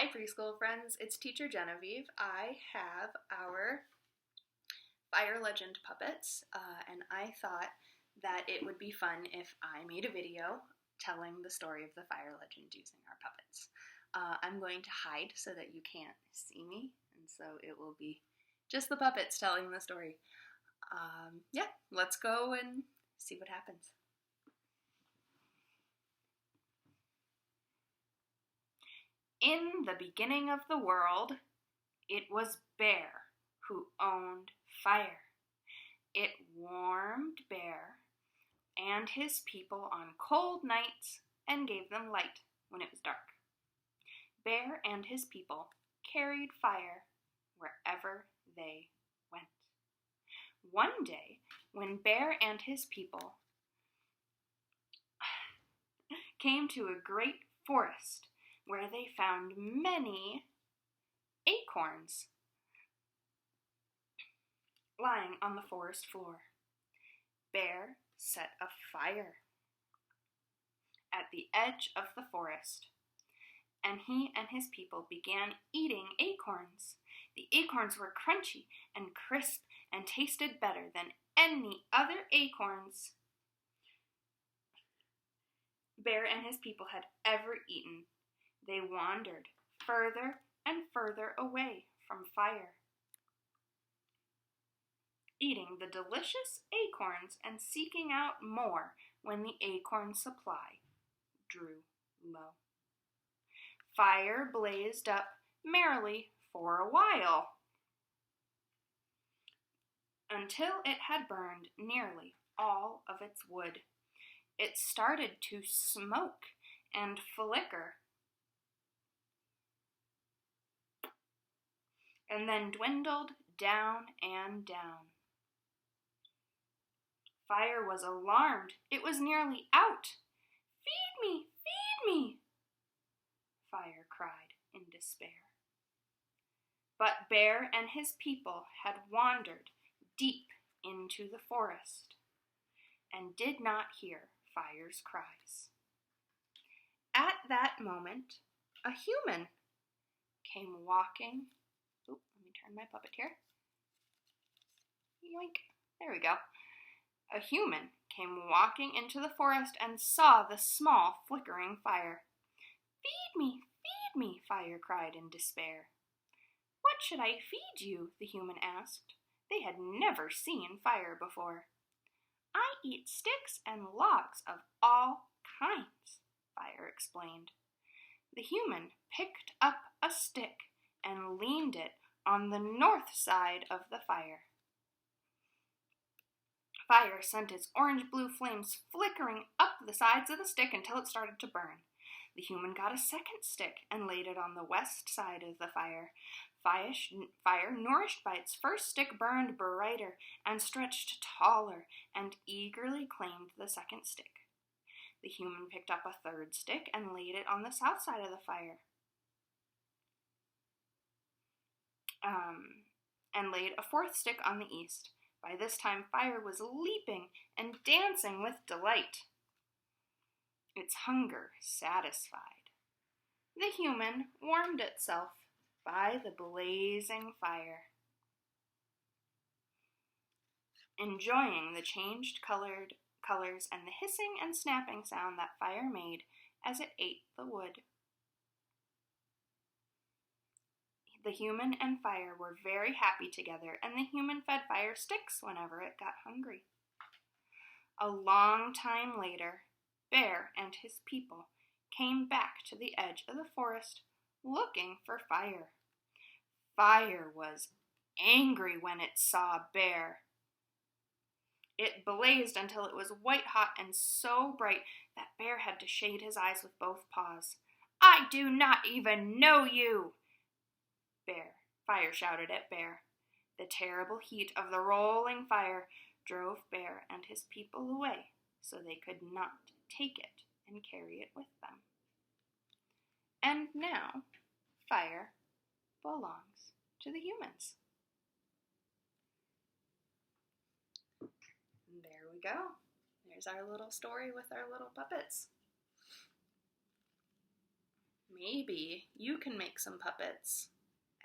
Hi preschool friends, it's teacher Genevieve. I have our fire legend puppets and I thought that it would be fun if I made a video telling the story of the fire legend using our puppets. I'm going to hide so that you can't see me, and so it will be just the puppets telling the story. Yeah, let's go and see what happens. In the beginning of the world, it was Bear who owned fire. It warmed Bear and his people on cold nights and gave them light when it was dark. Bear and his people carried fire wherever they went. One day, when Bear and his people came to a great forest where they found many acorns lying on the forest floor, Bear set a fire at the edge of the forest, and he and his people began eating acorns. The acorns were crunchy and crisp and tasted better than any other acorns Bear and his people had ever eaten. They wandered further and further away from fire, eating the delicious acorns and seeking out more when the acorn supply drew low. Fire blazed up merrily for a while, until it had burned nearly all of its wood. It started to smoke and flicker, and then dwindled down and down. Fire was alarmed. It was nearly out. "Feed me! Feed me!" Fire cried in despair. But Bear and his people had wandered deep into the forest and did not hear Fire's cries. At that moment, a human came walking. Let me turn my puppet here. Yoink. There we go. A human came walking into the forest and saw the small flickering fire. "Feed me! Feed me!" Fire cried in despair. "What should I feed you?" the human asked. They had never seen fire before. "I eat sticks and logs of all kinds," Fire explained. The human picked up a stick and leaned it on the north side of the fire. Fire sent its orange-blue flames flickering up the sides of the stick until it started to burn. The human got a second stick and laid it on the west side of the fire. Fire, nourished by its first stick, burned brighter and stretched taller and eagerly claimed the second stick. The human picked up a third stick and laid it on the south side of the fire, and laid a fourth stick on the east. By this time, Fire was leaping and dancing with delight, its hunger satisfied. The human warmed itself by the blazing fire, enjoying the changed colors and the hissing and snapping sound that fire made as it ate the wood. The human and fire were very happy together, and the human fed fire sticks whenever it got hungry. A long time later, Bear and his people came back to the edge of the forest looking for fire. Fire was angry when it saw Bear. It blazed until it was white hot and so bright that Bear had to shade his eyes with both paws. "I do not even know you!" Fire shouted at Bear. The terrible heat of the rolling fire drove Bear and his people away, so they could not take it and carry it with them. And now, fire belongs to the humans. And there we go. There's our little story with our little puppets. maybe you can make some puppets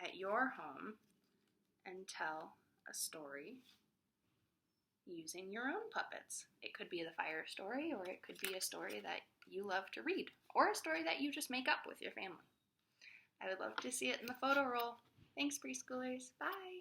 at your home and tell a story using your own puppets. It could be the fire story, or it could be a story that you love to read, or a story that you just make up with your family. I would love to see it in the photo roll. Thanks, preschoolers. Bye.